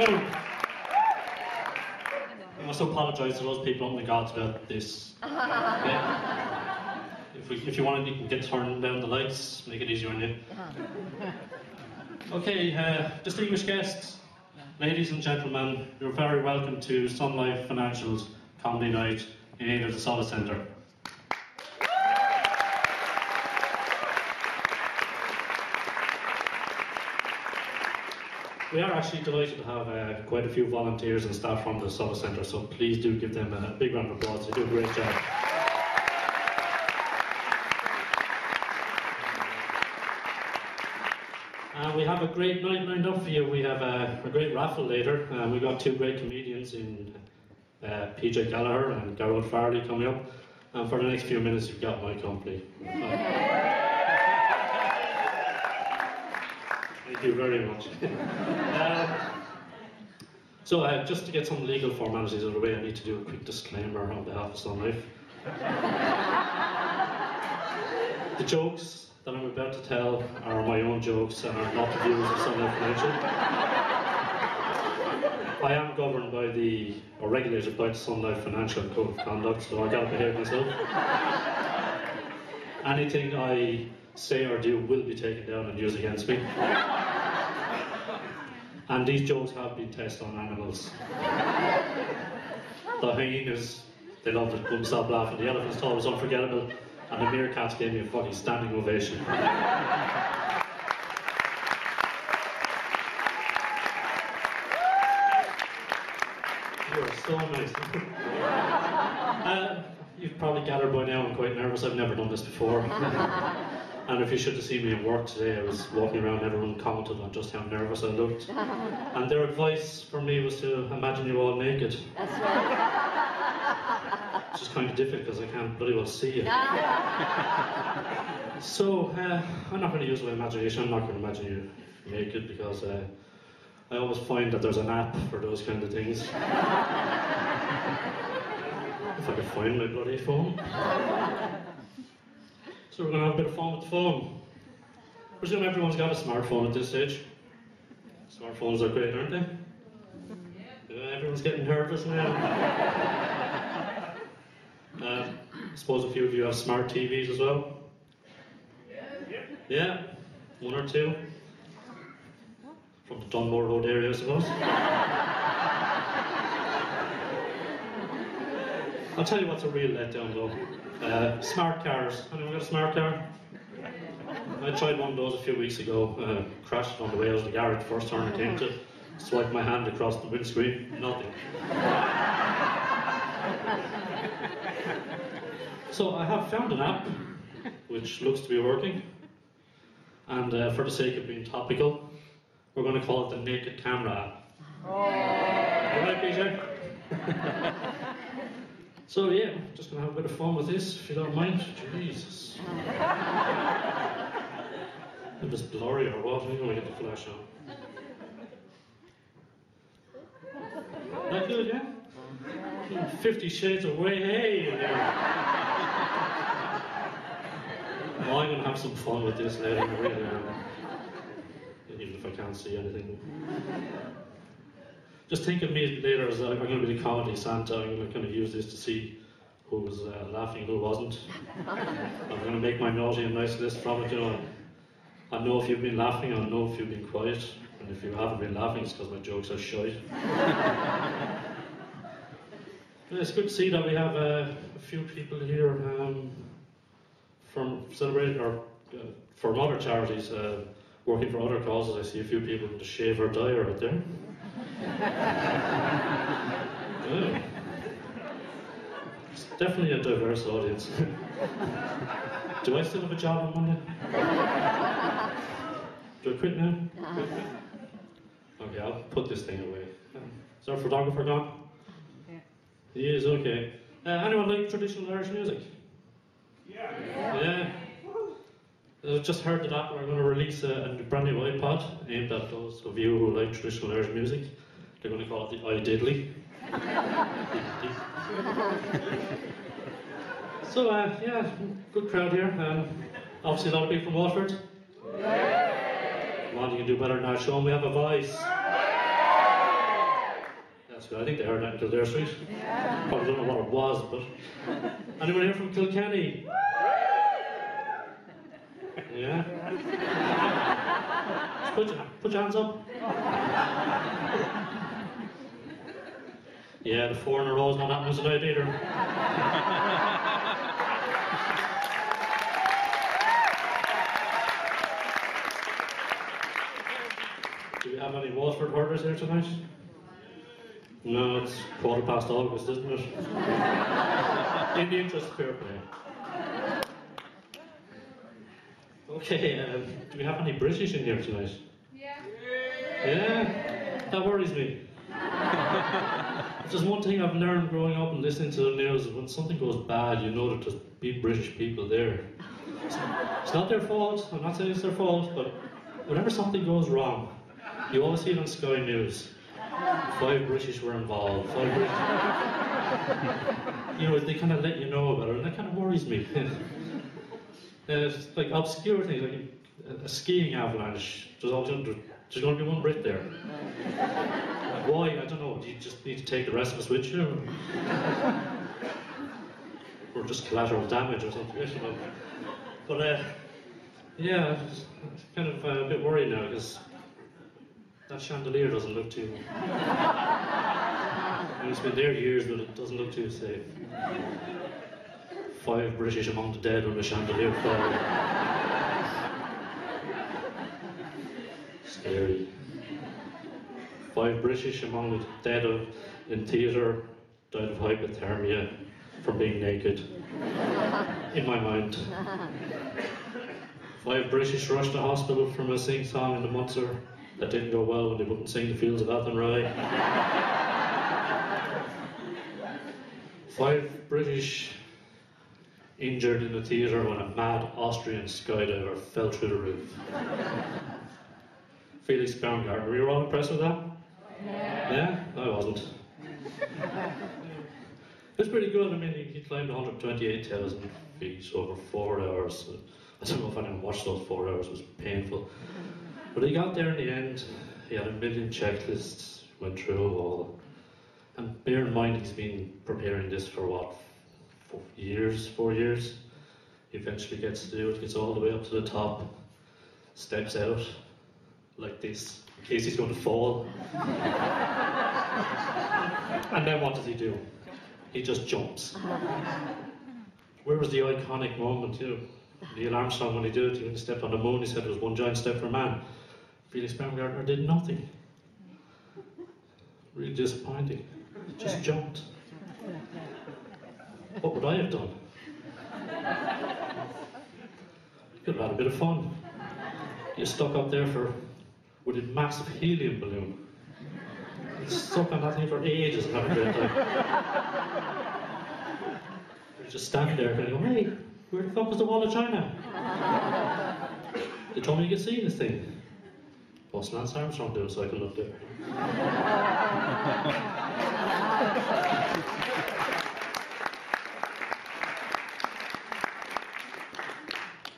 afternoon. I must apologise to those people on the gods about this. Okay? If you want to, you can get turned down the lights, make it easier on you. Okay, distinguished guests, ladies and gentlemen, you're very welcome to Sun Life Financial's Comedy Night in aid of the Solas Centre. We are actually delighted to have quite a few volunteers and staff from the Solas Centre, so please do give them a big round of applause. They do a great job. We have a great night lined up for you. We have a great raffle later. We've got two great comedians in PJ Gallagher and Garrod Farley coming up. And for the next few minutes, you've got my company. Thank you very much. So just to get some legal formalities out of the way, I need to do a quick disclaimer on behalf of Sun Life. The jokes that I'm about to tell are my own jokes and are not the views of Sun Life Financial. I am governed by or regulated by the Sun Life Financial Code of Conduct, so I gotta behave myself. Anything I say or do will be taken down and used against me. And these jokes have been tested on animals. The hyenas, they loved it, couldn't stop laughing. The elephants thought it was unforgettable. And the meerkats gave me a fucking standing ovation. You are so nice. You've probably gathered by now I'm quite nervous. I've never done this before. And if you should have seen me at work today, I was walking around, everyone commented on just how nervous I looked. And their advice for me was to imagine you all naked. That's right. It's just kind of difficult because I can't bloody well see you. So, I'm not going to use my imagination. I'm not going to imagine you naked because I always find that there's an app for those kind of things. If I could find my bloody phone. So we're going to have a bit of fun with the phone. I presume everyone's got a smartphone at this stage. Smartphones are great, aren't they? Everyone's getting nervous now. I suppose a few of you have smart TVs as well? Yeah? One or two? From the Dunmore Road area, I suppose? I'll tell you what's a real letdown though. Smart cars. Anyone got a smart car? I tried one of those a few weeks ago. Crashed on the way out of the garage. First turn I came to, swiped my hand across the windscreen. Nothing. So I have found an app which looks to be working. And for the sake of being topical, we're going to call it the Naked Camera app. Alright, PJ? So yeah, just going to have a bit of fun with this, if you don't mind. Jesus. Is this blurry or what? I'm going to get the flash on. That good, yeah? 50 Shades of Way, hey! Well, I'm going to have some fun with this later, really. Even if I can't see anything. Just think of me later as I'm going to be the comedy Santa. I'm going to kind of use this to see who was laughing and who wasn't. I'm going to make my naughty and nice list from it, you know. I know if you've been laughing, I know if you've been quiet. And if you haven't been laughing, it's because my jokes are shite. It's good to see that we have a few people here from celebrating or from other charities, working for other causes. I see a few people with the Shave or Die right there. Yeah. It's definitely a diverse audience. Do I still have a job on Monday? Do I quit now? Okay, I'll put this thing away. Is our photographer gone? Yeah. He is, okay. Anyone like traditional Irish music? Yeah. Yeah. I just heard that Apple are going to release a brand new iPod aimed at those of you who like traditional Irish music. They're going to call it the iDiddly. So, yeah, good crowd here. Obviously a lot of people from Waterford. Come on, you can do better than that. Show them we have a voice. I think they heard that in Kildare Street. Probably don't know what it was, but... Anyone here from Kilkenny? Yeah? Put your hands up. Yeah, the 4 in a row is not happening tonight either. Do we have any Waterford herders here tonight? No, it's August, isn't it? In the interest of fair play. Okay, do we have any British in here tonight? Yeah. Yeah? That worries me. If there's one thing I've learned growing up and listening to the news, when something goes bad, you know that there's big British people there. It's not their fault, I'm not saying it's their fault, but whenever something goes wrong, you always see it on Sky News. 5 British were involved, 5 British. You know, they kind of let you know about it, and that kind of worries me. It's like obscure things, like a skiing avalanche. There's going to be one Brit there. Why? I don't know. Do you just need to take the rest of us with you? Or just collateral damage or something? I don't know. But yeah, it's kind of a bit worried now because that chandelier doesn't look too... It's been there years, but it doesn't look too safe. 5 British among the dead when the chandelier fell. Scary. 5 British among the dead in theatre died of hypothermia from being naked. In my mind. 5 British rushed to hospital from a sing-song in the Munster that didn't go well when they wouldn't sing the Fields of Athenry. 5 British injured in the theatre when a mad Austrian skydiver fell through the roof. Felix Baumgartner, were you all impressed with that? Yeah? I wasn't. It's pretty good. I mean, he climbed 128,000 feet over 4 hours. I don't know if anyone watched those 4 hours, it was painful. But he got there in the end. He had a million checklists, went through all. And bear in mind, he's been preparing this for what, 4 years? He eventually gets to do it, gets all the way up to the top, steps out like this, in case he's going to fall. And then what does he do? He just jumps. Where was the iconic moment, you know? Neil Armstrong, when he did it, when he stepped on the moon, he said it was one giant step for man. Felix Baumgartner did nothing. Really disappointing. Just jumped. What would I have done? Could have had a bit of fun. You're stuck up there with a massive helium balloon. You're stuck on that thing for ages and have a great time. You just stand there and go, hey, where the fuck was the wall of China? They told me you could see this thing. What's Lance Armstrong doing so I can look there?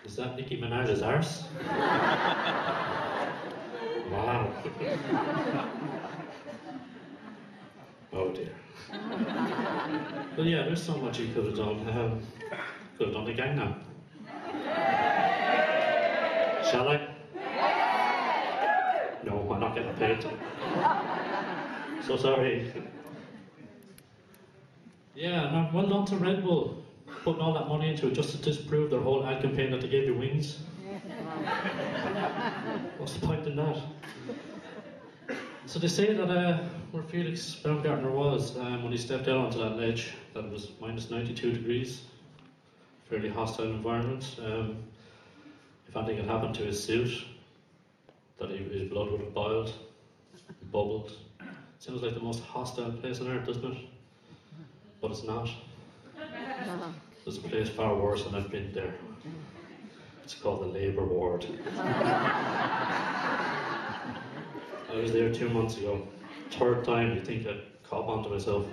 Is that Nicki Minaj's arse? Wow. Oh dear. But yeah, there's so much he could have done. Could have done the Gangnam. Shall I? No, I'm not getting paid. So sorry. Yeah, no, well done to Red Bull. Putting all that money into it just to disprove their whole ad campaign that they gave you wings. What's the point in that? So they say that where Felix Baumgartner was when he stepped out onto that ledge, that was minus 92 degrees, fairly hostile environment. If anything had happened to his suit, that his blood would have boiled, bubbled. Sounds like the most hostile place on earth, doesn't it? But it's not. There's a place far worse and I've been there. It's called the Labour Ward. I was there 2 months ago. 3rd time, you think I'd cop onto myself.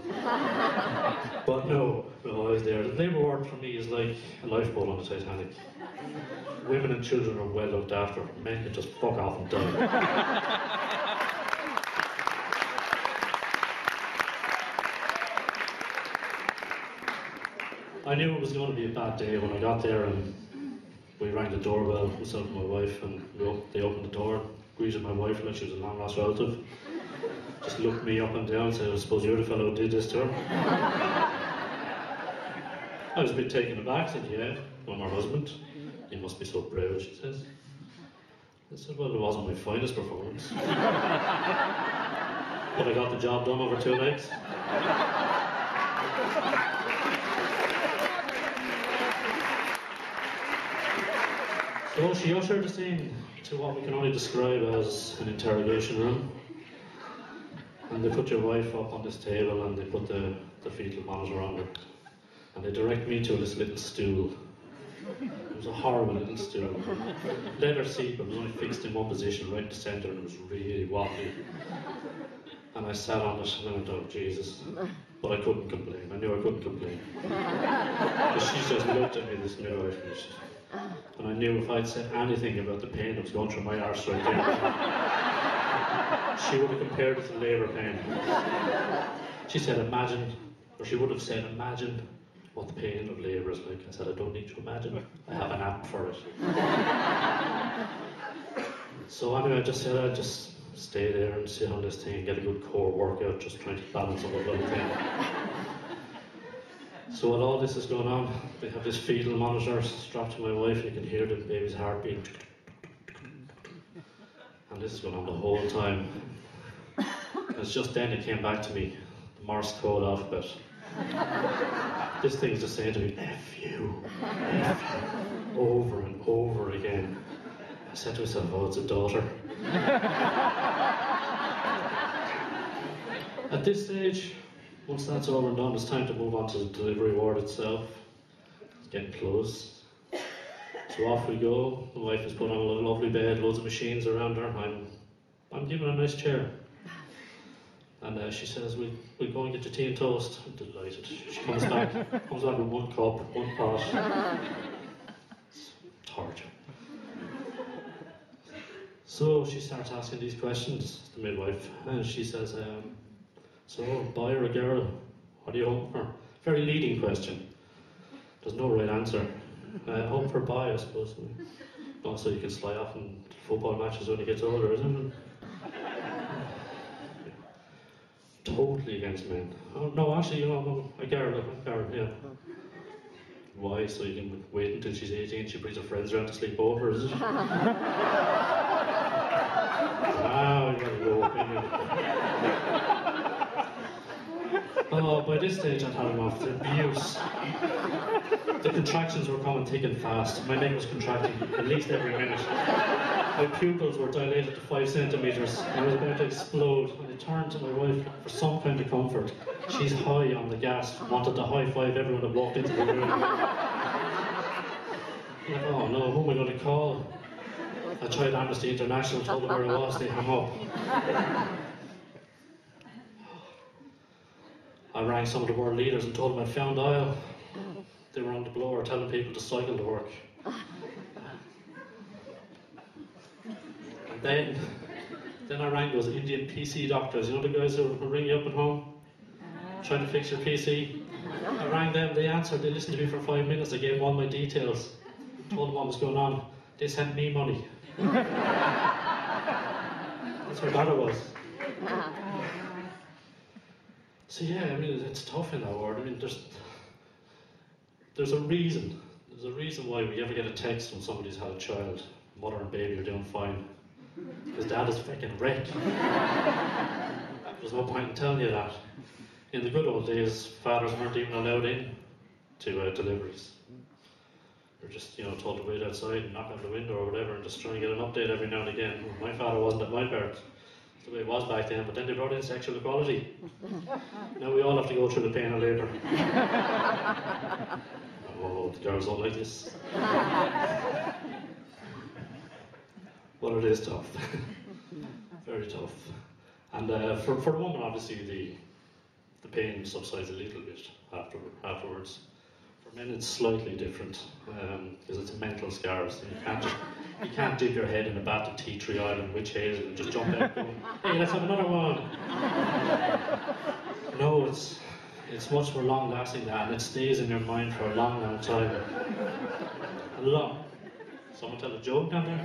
But no, I was there. The Labour Ward for me is like a lifeboat on the Titanic. Women and children are well looked after. Men can just fuck off and die. I knew it was going to be a bad day when I got there, and we rang the doorbell, myself and my wife, and they opened the door, greeted my wife like she was a long lost relative. Just looked me up and down and said, I suppose you're the fellow who did this to her. I was a bit taken aback, said, yeah, I'm her husband. You must be so proud, she says. I said, well, it wasn't my finest performance. But I got the job done over 2 nights. So she ushered us in to what we can only describe as an interrogation room. And they put your wife up on this table and they put the fetal monitor on her. And they direct me to this little stool. It was a horrible little stool. Leather seat, but it was only fixed in one position, right in the centre, and it was really wobbly. And I sat on it and I went, oh Jesus. But I couldn't complain. I knew I couldn't complain. But she just looked at me, this midwife, and I knew if I'd said anything about the pain that was going through my arse right there, she would have compared it to labour pain. She said, imagine, or she would have said, imagine what the pain of labour is like. I said, I don't need to imagine. I have an app for it. So anyway, I just said I'd just stay there and sit on this thing and get a good core workout, just trying to balance on the bloody thing. So while all this is going on, they have this fetal monitor strapped to my wife, and you can hear the baby's heartbeat. And this is going on the whole time. And it's just then it came back to me, the Morse code alphabet. This thing's just saying to me, F you, over and over again. I said to myself, oh, it's a daughter. At this stage, once that's over and done, it's time to move on to the delivery ward itself. It's getting close. So off we go. The wife is put on a lovely bed, loads of machines around her. I'm given a nice chair. And she says, we'll go and get your tea and toast. I'm delighted. She comes back with 1 cup, 1 pot. It's torture. So she starts asking these questions, the midwife, and she says, so, boy or a girl, what are you hoping for? Very leading question. There's no right answer. Hoping for a boy, I suppose. Also, you can slide off in football matches when he gets older, isn't it? Totally against men. Oh, no, actually, a girl, yeah. Why? So you can wait until she's 18, she brings her friends around to sleep over, is it? Wow, you gotta go opinion. Oh, by this stage I'd had enough. The abuse. The contractions were coming thick and fast. My neck was contracting at least every minute. My pupils were dilated to 5 centimetres. I was about to explode. And I turned to my wife for some kind of comfort. She's high on the gas, wanted to high-five everyone that walked into the room. Like, oh no, who am I going to call? I tried Amnesty International, told them where I was, they hung up. I rang some of the world leaders and told them I'd found oil. They were on the blower telling people to cycle to work. And then I rang those Indian PC doctors, you know the guys who ring you up at home, trying to fix your PC? I rang them, they answered, they listened to me for 5 minutes, I gave them all my details, told them what was going on. They sent me money. That's how bad it was. So yeah, I mean, it's tough in that ward. I mean, there's a reason. There's a reason why we ever get a text when somebody's had a child. Mother and baby are doing fine. Because dad is fucking wrecked. There's no point in telling you that. In the good old days, fathers weren't even allowed in to deliveries. They were just, told to wait outside and knock on the window or whatever and just try and get an update every now and again. My father wasn't at my birth. That's the way it was back then, but then they brought in sexual equality. Now we all have to go through the pain of labour. Oh, the girls don't like this. Well, it is tough. Very tough. And for a woman, obviously, the pain subsides a little bit afterwards. For men, it's slightly different because it's a mental scars. You can't dip your head in a bath of tea tree oil and witch hazel and just jump out going, hey, let's have another one. No, it's It's much more long lasting than that, and it stays in your mind for a long, long time. Someone tell a joke down there?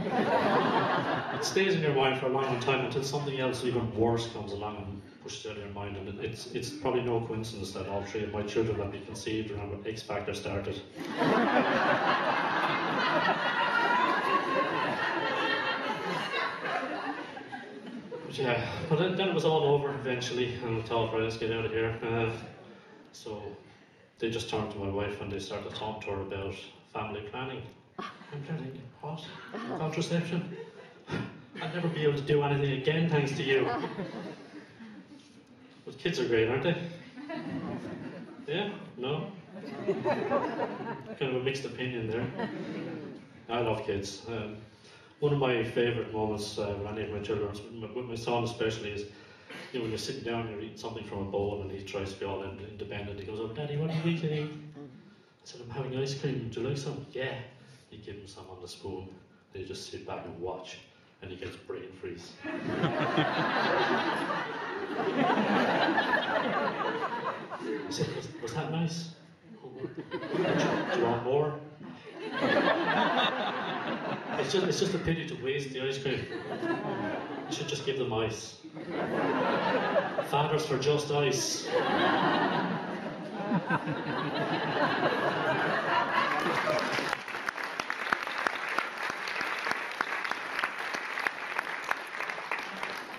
It stays in your mind for a long, long time until something else even worse comes along and pushes it out of your mind. And it's probably no coincidence that all three of my children have been conceived around when X Factor started. But then it was all over eventually, and I thought, right, let's get out of here. So they just turned to my wife and they started talking to her about family planning. I'm thinking, what? Contraception? I'd never be able to do anything again thanks to you. But kids are great, aren't they? Yeah? No? Kind of a mixed opinion there. I love kids. One of my favourite moments with any of my children, with my son especially, is when you're sitting down and you're eating something from a bowl and he tries to be all independent. He goes, "Oh, Daddy, what are you eating?" I said, "I'm having ice cream. Would you like some?" "Yeah." You give him some on the spoon, and you just sit back and watch, and he gets brain freeze. I said, was that nice? Do you want more? It's just a pity to waste the ice cream. You should just give them ice. Fathers for just ice.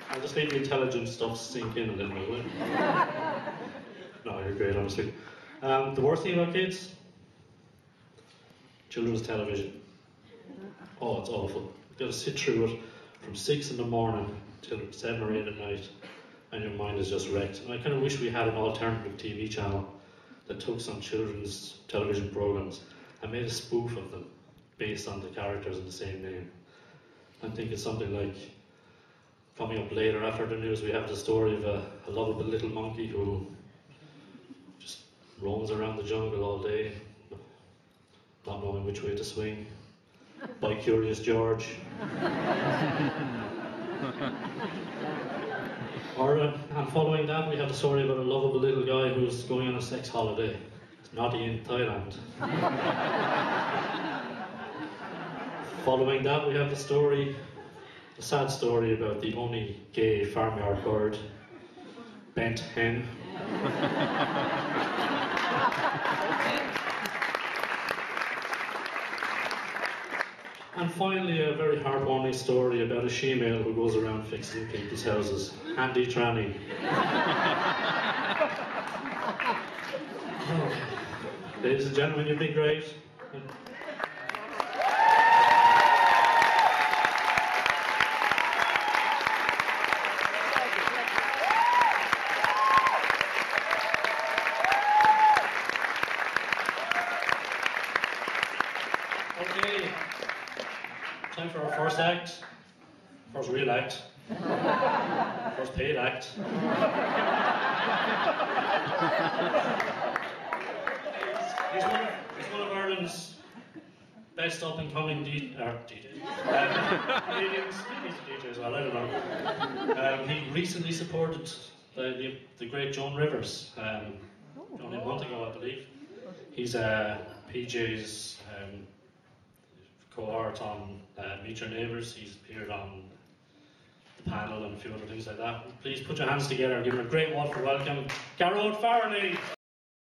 I'll just leave the intelligent stuff sink in a little bit, will I? No, you're great, honestly. The worst thing about kids? Children's television. Oh, it's awful. You've got to sit through it from 6 in the morning till 7 or 8 at night, and your mind is just wrecked. And I kind of wish we had an alternative TV channel that took some children's television programs and made a spoof of them based on the characters in the same name. I'm thinking something like, coming up later after the news, we have the story of a lovable little monkey who just roams around the jungle all day, not knowing which way to swing. By Curious George. And following that, we have the story about a lovable little guy who's going on a sex holiday. It's naughty in Thailand. Following that, we have the sad story about the only gay farmyard bird, Bent Hen. And finally, a very heartwarming story about a she-male who goes around fixing people's houses. Handy tranny. Okay. Ladies and gentlemen, you've been great. Okay. Time for our first act, first real act, first paid act. He's one of Ireland's best up-and-coming DJs. He's a DJ as well, I don't know. He recently supported the great Joan Rivers, only a month ago, I believe. He's PJ's cohort on Meet Your Neighbours. He's appeared on the panel and a few other things like that. Please put your hands together and give him a great Waterford welcome, Ger Scully.